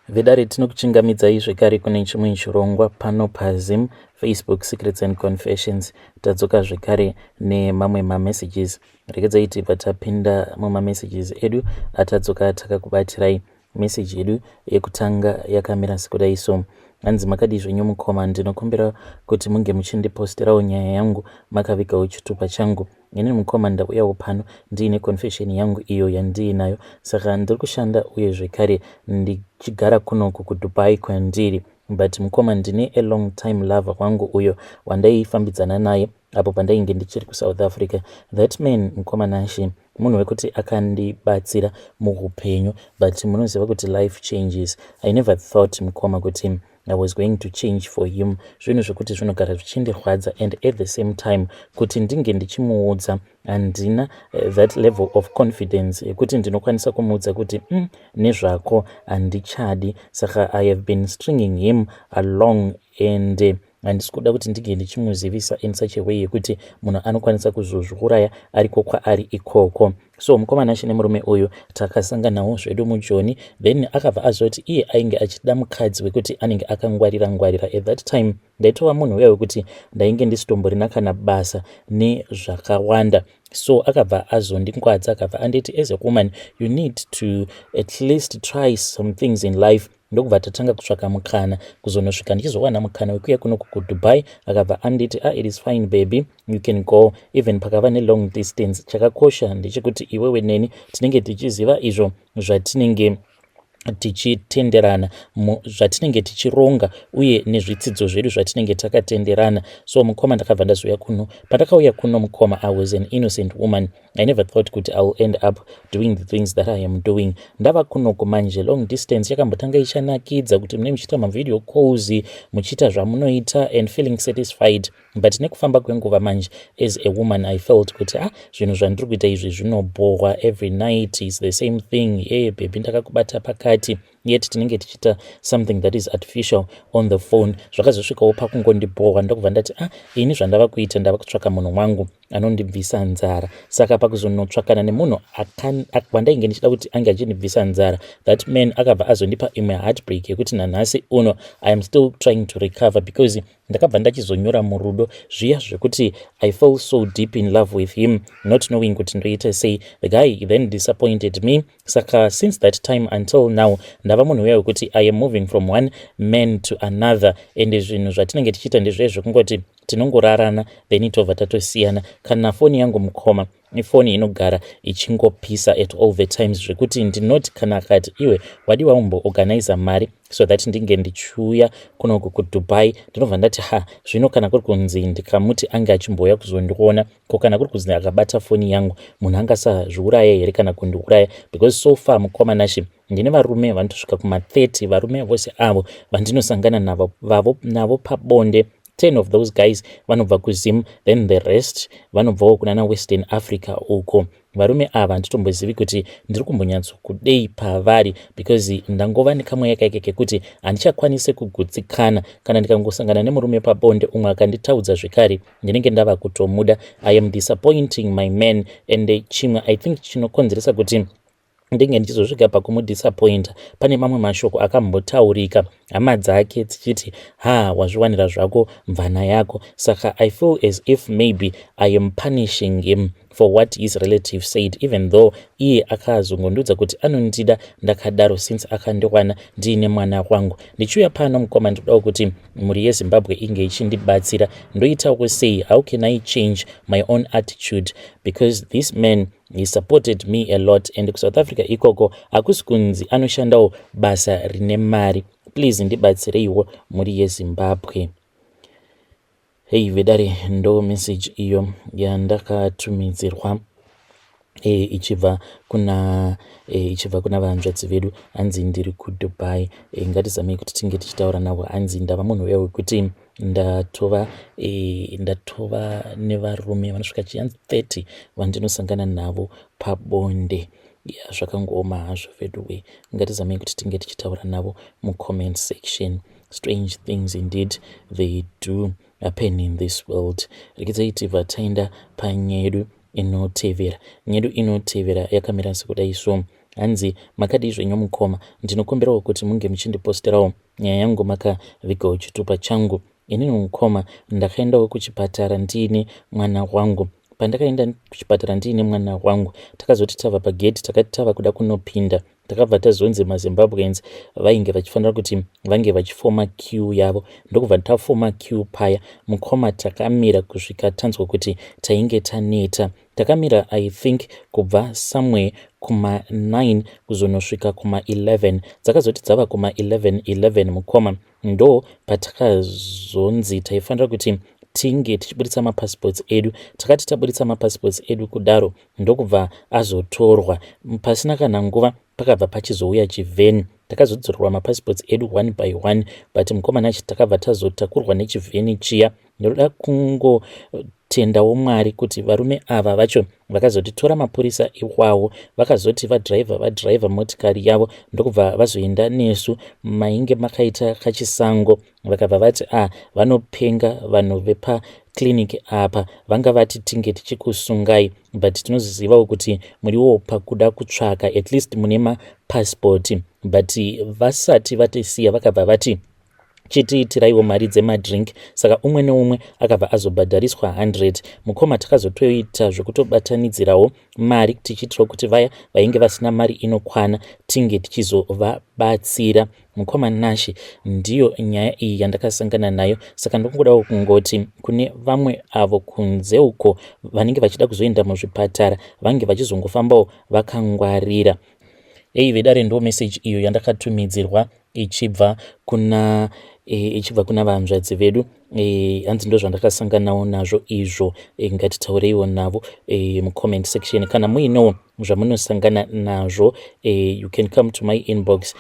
Vedare tinokuchingamidzai zvekare kune chimwe chirongwa pano paZim, Facebook Secrets and Confessions. Tadzoka zvekare nemamwe mamessages. Rekedzai tibva tapinda mumamessages edu atadzoka takakubatirai message yedu yekutanga yakamira sekudai so. Hanzi makadi zvenyu mukoma, ndinokumbira kuti munge muchindipostirawo nyaya yangu makavigawo chitupa changu. Ini mukoma ndauyawo pano ndiine confession yangu iyo yandiinayo, saka ndiri kushanda uye zvekare ndichigara kunoku kuDubai kwandiri. But mukoma ndine a long time lover wangu uyo wandaifambidzana naye apo pandainge ndichiri kuSouth Africa. That man mukoma Nashi munhu wekuti akandibatsira muupenyu, but munoziva kuti life changes. I never thought mukoma kuti I was going to change for him. Zvinhu zvekuti zvinogara zvichindirwadza, and at the same time kuti ndinge ndichimuudza handina that level of confidence yekuti ndinokwanisa kumuudza kuti nezvako handichadi. Saka I have been stringing him along and handisi kuda kuti ndige ndichimuzivisa in such a way yekuti munhu anokwanisa kuzozviuraya ariko kwaari ikoko. So mukoma Nashi nemurume uyu takasanganawo zvedu muJoni, then akabva azoti iye ainge achida mukadzi wekuti anenge akangwarira. At that time ndaitova munhu uya wekuti ndainge ndisitomborina kana basa nezvakawanda. So akabva azondingwadza, akabva anditi as a woman you need to at least try some things in life. Ndokubva tatanga kutsvaka mukana, kuzonosvika ndichizowana mukana wekuya kuno kuDubai. Akabva anditi it is fine baby, you can go, even pakava long distance. Chakakosha ndechekuti iwewe neni tinenge tichiziva izvo zvatinenge tichitenderana, zvatinenge tichironga uye nezvidzidzo zvedu zvatinenge takatenderana. So mukoma ndakabva ndazouya kuno. Pandakauya kuno mukoma, I was an innocent woman. I never thought kuti I will end up doing the things that I am doing. Ndava kuno kumanje long distance yakambotanga ichanakidza kuti mune muchiita mavideo calls, muchiita zvamunoita and feeling satisfied. But nekufamba kwenguva manje as a woman I felt kuti zvinhu zvandiri kuita izvi zvinobohwa, every night is the same thing. Baby ndakakubata pakati, yet tinenge tichiita something that is artificial on the phone. Zvakazosvikawo pakungondibohwa, ndokubva ndati ini zvandava kuita ndava kutsvaka munhu wangu anondibvisa nzara. Saka pakuzonotsvakana nemunhu wandainge ndichida kuti ange achindibvisa nzara, that man akabva azondipa imwe heartbreak yekuti nanhasi uno I am still trying to recover, because ndakabva ndachizonyora murudo zviya zvekuti I fell so deep in love with him, not knowing kuti ndoita sei. The guy then disappointed me. Saka since that time until now ndava munhu uya wekuti I am moving from one man to another, and zvinhu zvatinenge tichiita ndezvezvo kungoti tinongorarana then tobva tatosiyana. Kana foni yangu mukoma ifoni inogara ichingopisa at all the times, zvekuti ndinoti kana akati iwe wadi waumboorganiza mari so that ndinge ndichiuya kunoku kuDubai, ndinobva ndati zvino kana kuri kunzi ndikamuti ange achimboya kuzondiona, ko kana kuri kunzi akabata foni yangu munhu angasazviuraya here kana kundiuraya. Because so far mukoma Nashi ndine varume vanotosvika kuma30, varume vose avo vandinosangana navo pabonde. 10 of those guys vanobva kuZim, then the rest vanobvawo kunana Western Africa uko. Varume ava handitombozivi kuti ndiri kumbonyatsokudei pavari, because ndangova nekamwe kekuti handichakwanise kugutsikana kana ndikangosangana nemurume pabonde umwe akanditaudza zvekare ndinenge ndava kutomuda. I am disappointing my man, and chimwe I think chinokonzeresa kuti ndinge ndichizosvika pakumudisappointa, pane mamwe mashoko akambotaurika hama dzake dzichiti wazviwanira zvako mvana yako. Saka I feel as if maybe I am punishing him for what his relatives said, even though iye akazongondudza kuti anondida ndakadaro since akandiwana ndiine mwana wangu. Ndichiuya pano mukoma ndikudawo kuti mhuri yeZimbabwe inge ichindibatsira. Ndoitawo sei, how can I change my own attitude, because this man he supported me a lot, and kuSouth Africa ikoko hakusi kunzi anoshandawo basa rine mari. Please ndibatsireiwo mhuri yeZimbabwe. Vedare ndo message iyo yandakatumidzirwa ichibva kuna vanzvadzi vedu. Hanzi ndiri kuDubai, ngatizamei kuti tinge tichitaura navo. Hanzi ndava munhu uya wekuti ndatova nevarume vanosvika 30 vandinosangana navo pabonde. Zvakangooma hazvo veduwe, ngatizamei kuti tinge tichitaura navo mucomment section. Strange things indeed they do happen in this world. Rekedzai tibva taenda panyedu inotevera. Nyedu inotevera yakamira sekudai so. hanzi makadii zvenyu mukoma, ndinokumbirawo kuti munge muchindiposterawo nyaya yangu makavigawo chitupa changu. Inini mukoma ndakaendawo kuchipatara ndiine mwana wangu. Pandakaenda kuchipatara ndiine mwana wangu, takazoti tava pageti, takati tava kuda kunopinda, takabva tazonzi maZimbabweans vainge vachifanira kuti vange vachifoma queue yavo. Ndokubva tafoma queue paya, mukoma takamira kusvika tanzwa kuti tainge taneta. Takamira I think kubva somewhere kuma 9 kuzonosvika kuma 11. Dzakazoti dzava kuma 11 mukoma ndo patakazonzi taifanira kuti tinge tichiburitsa mapassports edu. Takati taburitsa mapassports edu kudaro ndokubva azotorwa. Pasina kana nguva pakabva pachizouya chivheni. Takazodzorerwa mapassports edu one by one, but mukoma nacho takabva tazotakurwa nechivheni chiya. Ndoda kungotendawo Mwari kuti varume ava vacho vakazotitora mapurisa iwawo, vakazoti vadhiraivha motikari yavo ndokubva vazoenda nesu mainge makaita kachisango. Vakabva vati vanopenga vanhu vepakliniki apa, vanga vati tinge tichikusungai, but tinozivawo kuti muriwo pakuda kutsvaka at least mune mapasipoti. But vasati vatisiya vakabva vati chitiitiraiwo mari dzemadrink, saka umwe neumwe akabva azobhadhariswa 100. Mukoma takazotoita zvekutobatanidzirawo mari tichiitirawo kuti vaya vainge vasina mari inokwana tinge tichizovabatsira. Mukoma Nashi, ndiyo nyaya iyi yandakasangana nayo, saka ndokungodawo kungoti kune vamwe avo kunze uko vanenge vachida kuzoenda muzvipatara vange vachizongofambawo vakangwarira. Vedare ndo message iyo yandakatumidzirwa ichibva kuna vahanzvadzi vedu. Hanzi ndo zvandakasanganawo nazvo izvo. Ngatitaureiwo navo mucomment section. Kana muinewo zvamunosangana nazvo, you can come to my inbox.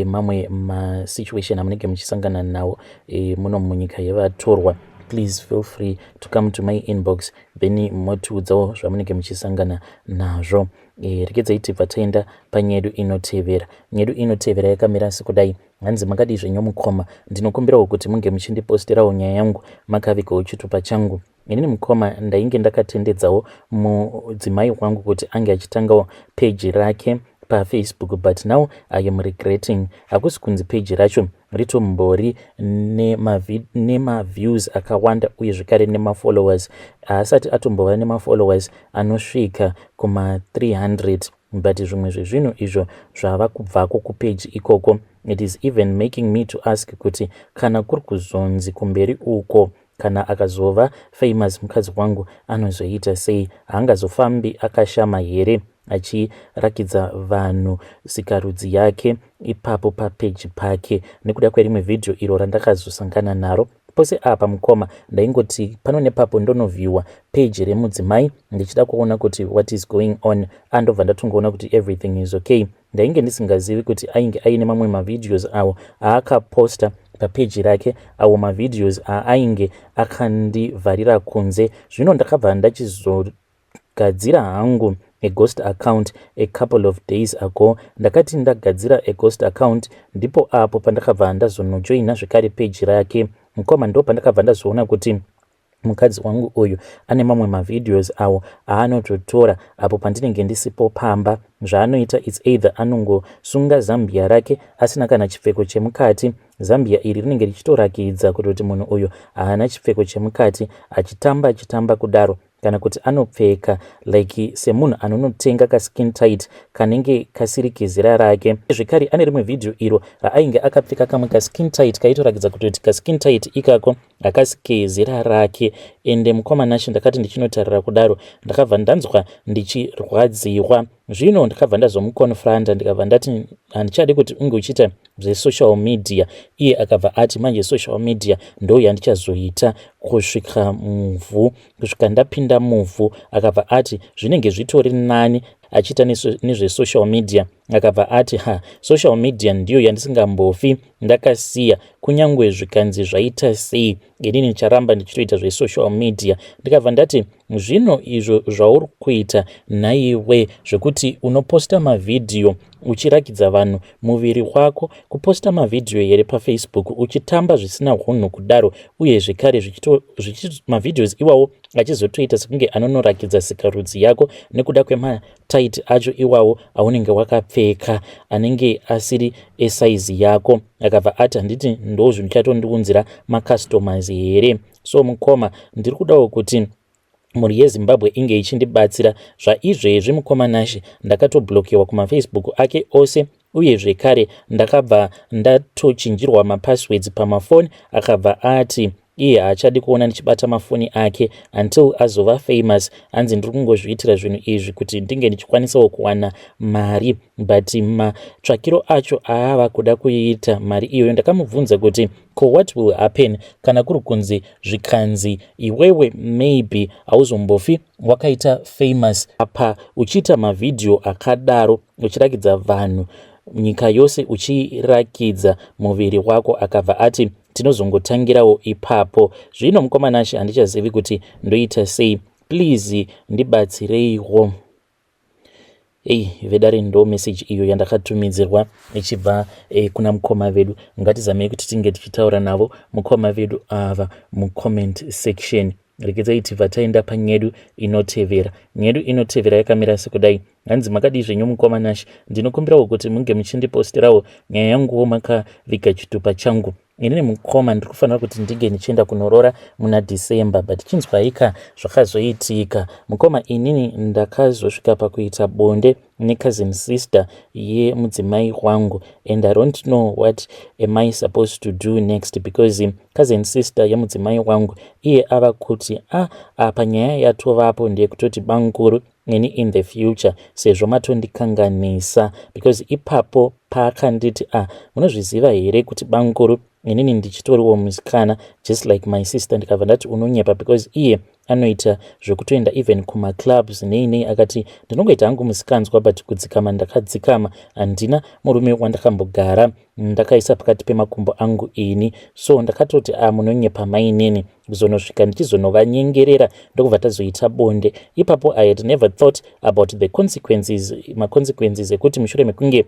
Mamwe masituation amunenge muchisangana nawo muno munyika yevatorwa, please feel free to come to my inbox, then motiudzawo zvamunenge muchisangana nazvo. Regedzai tibva taenda panyaya yedu inotevera. Nyaya yedu inotevera yakamira sekudai. Hanzi makadii zvenyu mukoma, ndinokumbirawo kuti munge muchindiposterawo nyaya yangu makavigawo chitupa changu. Inini mukoma ndainge ndakatendedzawo mudzimai wangu kuti ange achitangawo page rake paFacebook, but now I am regretting. Hakusi kunzi page racho ritombori nema-views akawanda uye zvekare nema-followers. Asati atombova nema-followers anosvika kuma 300, but zvimwe zvezvinhu izvo zvava kubvako kupage ikoko. It is even making me to ask kuti kana kuri kuzonzi kumberi uko, kana akazova famous mukadzi wangu anozoita sei? Haangazofambi akashama here achirakidza vanhu sikarudzi yake ipapo papeji pake? Nekuda kwerimwe vhidhiyo iro randakazosangana naro pose apa mukoma, ndaingoti pano nepapo ndonovhiwa peji remudzimai ndichida kuona kuti what is going on, andobva ndatongoona kuti everything is okay. Ndainge ndisingazivi kuti ainge aine mamwe mavidhios awo aakaposta papeji rake, awo mavidhios ainge akandivharira kunze. Zvino ndakabva ndachizogadzira hangu a ghost account a couple of days ago. Ndakati ndagadzira a ghost account, ndipo apo pandakabva ndazonojoina zvekare page rake mukoma. Ndo pandakabva ndazoona kuti mukadzi wangu uyu ane mamwe mavidhios awo aanototora apo pandinenge ndisipo pamba. Zvaanoita it's either anongosunga zambia rake asina kana chipfeko chemukati. Zambia iri rinenge richitorakidza kuti munhu uyu haana chipfeko chemukati, achitamba kudaro, kana kuti anopfeka like semunhu anonotenga kaskin tight kanenge kasiri kezera rake. Zvekare ane rimwe vhidhiyo iro raainge akapfeka kamwe kaskin tight kaitorakidza kuti kaskin tight ikako hakasi kezera rake. Ende mukoma Nashi, ndakati ndichinotarira kudaro ndakabva ndanzwa ndichirwadziwa. Zvino ndakabva ndazomukonfranta ndikabva ndati handichadi kuti unge uchiita zve-social media. Iye akabva ati manje social media ndo yandichazoita kusvika ndapinda muvhu. Akabva ati zvinenge zvitori nani achiita nezve-social media. Akabva ati social media ndiyo yandisingambofi ndakasiya, kunyangwe zvikanzi zvaita sei inini ndicharamba ndichitoita zve-social media. Ndikabva ndati zvino izvo zvauri kuita naiwe zvekuti unoposta mavidhiyo uchirakidza vanhu muviri wako, kuposta mavidhiyo here paFacebook uchitamba zvisina hunhu kudaro, uye zvekare mavidhios iwawo achizotoita sekunge anonorakidza sikarudzi yako nekuda kwematambudziko matight acho iwawo aunenge wakapfeka anenge asiri esaizi yako. Akabva ati handiti ndo zvinhu chatondiunzira macustomers here. So mukoma, ndiri kudawo kuti mhuri yeZimbabwe inge ichindibatsira zvaizvezvi. Mukoma Nashi ndakatoblokiwa kumafacebook ake ose, uye zvekare ndakabva ndatochinjirwa mapasswords pamafoni. Akabva ati iye haachadi kuona ndichibata mafoni ake until azova famous. Hanzi ndiri kungozviitira zvinhu izvi kuti ndinge ndichikwanisawo kuwana mari, but matsvakiro acho aava kuda kuita mari iyoyo. Ndakamubvunza kuti what will happen kana kuri kunzi zvikanzi iwewe maybe hauzombofi wakaita famous apa uchiita mavhidhiyo akadaro uchirakidza vanhu nyika yose uchirakidza muviri wako. Akabva ati tinozongotangirawo ipapo. Zvino Mukoma Nashi handichazivi kuti ndoita sei, please ndibatsireiwo. Vedare ndo message iyo yandakatumidzirwa ichibva kuna mukoma vedu. Ngatizamei kuti tinge tichitaura navo mukoma vedu ava mucomment section. Rekedzai tibva taenda panyedu inotevera. Nyedu inotevera yakamira sekudai. Hanzi makadii zvenyu Mukoma Nashi, ndinokumbirawo kuti munge muchindipostirawo nyaya yanguwo makaviga chitupa changu. Inini mukoma ndiri kufanira kuti ndinge ndichienda kunorora muna December, but chinzwaika zvakazoitika. Mukoma, inini ndakazosvika pakuita bonde necousin sister yemudzimai wangu, and I don't know what am I supposed to do next, because cousin sister yemudzimai wangu iye ava kuti apa nyaya yatovapo ndeyekutoti banguru ini in the future sezvo matondikanganisa, because ipapo paakanditi munozviziva here kuti banguru inini ndichitoriwo musikana just like my sister. Ndikabva ndati unonyepa, because iye anoita zvekutoenda even kumaclubs nei. Akati ndinongoita hangu musikanzwa, but kudzikama ndakadzikama, handina murume wandakambogara ndakaisa pakati pemakumbo angu ini. So ndakatoti munonyepa mainini, kuzonosvika ndichizonovanyengerera ndokubva tazoita bonde. Ipapo I had never thought about the consequences ekuti mushure mekunge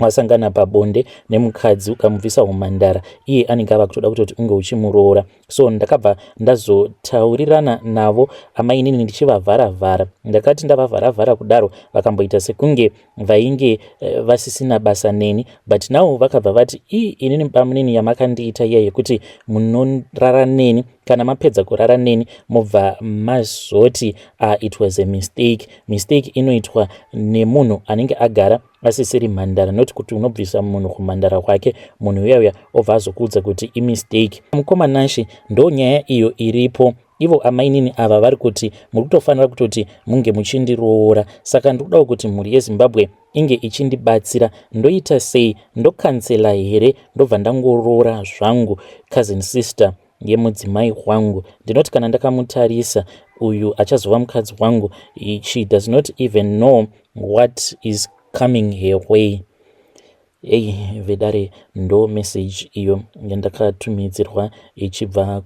wasangana pabonde nemukadzi ukamubvisa umhandara, iye anenge ava kutoda kutoti unge uchimuroora. So ndakabva ndazotaurirana navo amainini ndichivavhara-vhara. Ndakati ndavavhara-vhara kudaro vakamboita sekunge vainge vasisina basa neni, but now vakabva vati inini pamunini yamakandiita iya yekuti munorara neni, kana mapedza kurara neni mobva mazoti it was a mistake. Mistake inoitwa nemunhu anenge agara asisiri mhandara, noti kuti unobvisa munhu kumhandara kwake, munhu uyauya obva azokuudza kuti imistake. Mukoma Nashi, ndo nyaya iyo iripo. Ivo amainini ava vari kuti muri kutofanira kutoti munge muchindiroora. Saka ndikudawo kuti mhuri yeZimbabwe inge ichindibatsira. Ndoita sei? Ndokansela here? Ndobva ndangoroora zvangu cousin sister yemudzimai wangu. Ndinoti kana ndakamutarisa uyu achazova mukadzi wangu, she does not even know what is coming her way. Vedare ndo message iyo yandakatumidzirwa ichibva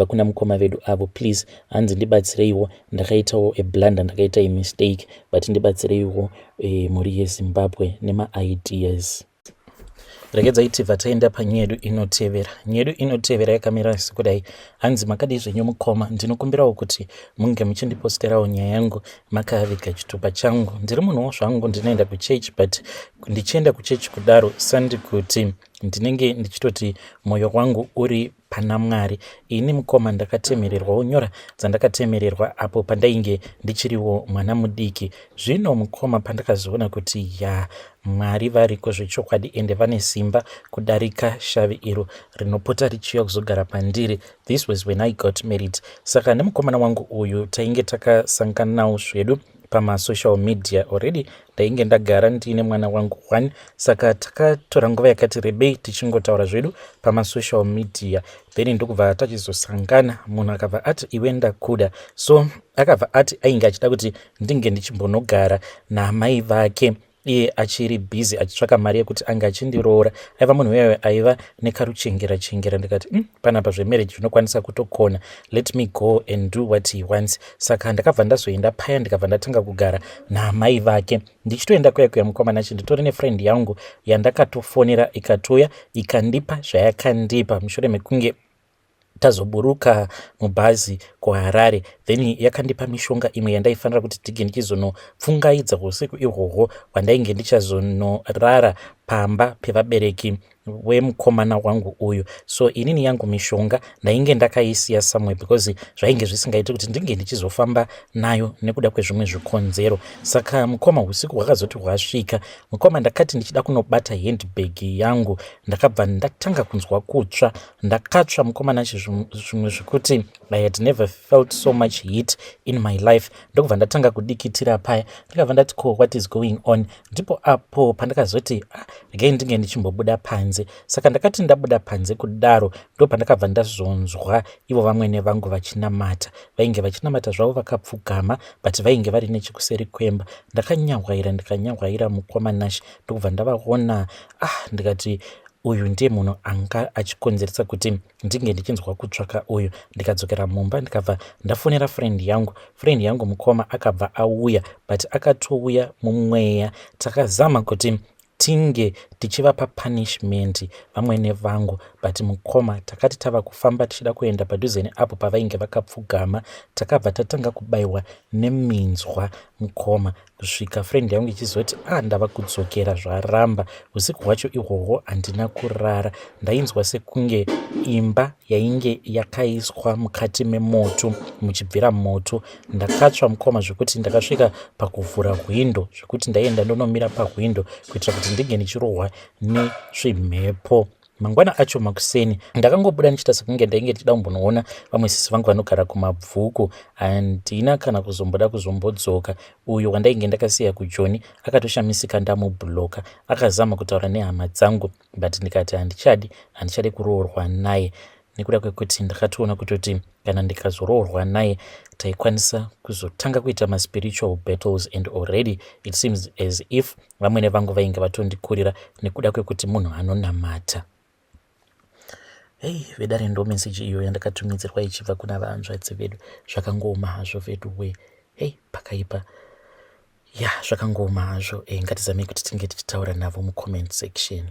kuna mukoma vedu avo. Please hanzi ndibatsireiwo, ndakaitawo blunder, ndakaita mistake, but ndibatsireiwo mhuri yeZimbabwe nema-ideas. Regedzai tibva taenda panyedu inotevera. Nyedu inotevera yakamira sekudai. Hanzi makadii zvenyu Mukoma, ndinokumbirawo kuti munge muchindiposterawo nyaya yangu makaviga chitupa changu. Ndiri munhuwo zvangu ndinoenda kuchechi, but ndichienda kuchechi kudaro sandi kuti ndinenge ndichitoti mwoyo wangu uri pana Mwari. Ini Mukoma ndakatemererwawo nyora dzandakatemererwa apo pandainge ndichiriwo mwana mudiki. Zvino Mukoma, pandakazoona kuti Mwari variko zvechokwadi ende vane simba kudarika shavi iro rinopota richiuya kuzogara pandiri, this was when I got married. Saka nemukomana wangu uyu tainge takasangana nawo zvedu pamasocial media already. Ndainge ndagara ndiine mwana wangu 1, saka takatora nguva yakati rebei tichingotaura zvedu pamasocial media. Then ndokubva tachizosangana, munhu akabva ati iwe ndakuda. So akabva ati ainge achida kuti ndinge ndichimbonogara namai vake, iye achiri busy achitsvaka mari yekuti anga achindiroora. Aiva munhu uyayo aiva nekaruchengera. Ndikati panapa zvemarriage zvinokwanisa kutokona, let me go and do what he wants. Saka ndakabva ndazoenda paya, ndikabva ndatanga kugara namai vake. Ndichitoenda kuya Mukoma Nashi, nditori nefriend yangu yandakatofonera ikatouya ikandipa zvayakandipa mushure mekunge tazoburuka mubhazi kuHarare, then yakandipa mishonga imwe yandaifanira kuti ndinge ndichizonopfungaidza usiku ihwohwo hwandainge ndichazonorara pamba pevabereki wemukomana wangu uyu. So inini yangu mishonga ndainge ndakaisiya somewhere because zvainge zvisingaiti kuti ndinge ndichizofamba nayo nekuda kwezvimwe zvikonzero. Saka mukoma usiku hwakazoti hwasvika, mukoma ndakati ndichida kunobata handbag yangu, ndakabva ndatanga kunzwa kutsva, ndakatsva mukoma nacho zvimwe zvekuti I had never felt so much heat in my life. Ndokubva ndatanga kudikitira paya, ndikabva ndati ko what is going on. Ndipo apo pandakazoti regai ndinge ndichimbobuda panze. Saka ndakati ndabuda panze kudaro, ndo pandakabva ndazonzwa ivo vamwene vangu vachinamata. Vainge vachinamata zvavo vakapfugama, but vainge vari nechekuseri kwemba. Ndikanyangwaira mukoma Nash, ndokubva ndavaona. Ndikati uyu ndiye munhu anga achikonzeresa kuti ndinge ndichinzwa kutsvaka uyu. Ndikadzokera mumba, ndikabva ndafonera friend yangu mukoma akabva auya, but akatouya mumweya. Takazama kuti tinge tichivapa punishment vamwene vangu, but mukoma takati tava kufamba tichida kuenda padhuze neapo pavainge vakapfugama, takabva tatanga kubayiwa neminzwa mukoma, kusvika friend yangu ichizoti ndava kudzokera zvaramba. Usiku hwacho ihwohwo handina kurara, ndainzwa sekunge imba yainge yakaiswa mukati memoto, muchibvira moto. Ndakatsva mukoma zvekuti ndakasvika pakuvhura hwindo, zvekuti ndaienda ndonomira pahwindo kuitira kuti ndinge ndichirohwa nezvimhepo. Mangwana acho makuseni ndakangobuda ndichita sekunge ndainge ndichida kumbonoona vamwe sisi vangu vanogara kumabvuku. Handina kana kuzomboda kuzombodzoka. Uyu wandainge ndakasiya kuJoni akatoshamisika ndamubhuloka, akazama kutaura nehama dzangu, but ndikati handichadi kuroorwa naye, nekuda kwekuti ndakatoona kutoti kana ndikazoroorwa naye taikwanisa kuzotanga kuita maspiritual battles, and already it seems as if vamwene vangu vainge vatondikurira nekuda kwekuti munhu anonamata. Vedare ndo meseji iyo yandakatumidzirwa ichibva kuna vahanzvadzi vedu. Zvakangoma hazvo vedu we. Pakaipa. Zvakangoma hazvo. Ngatizame kuti tinge tichitaura navo mucomment section.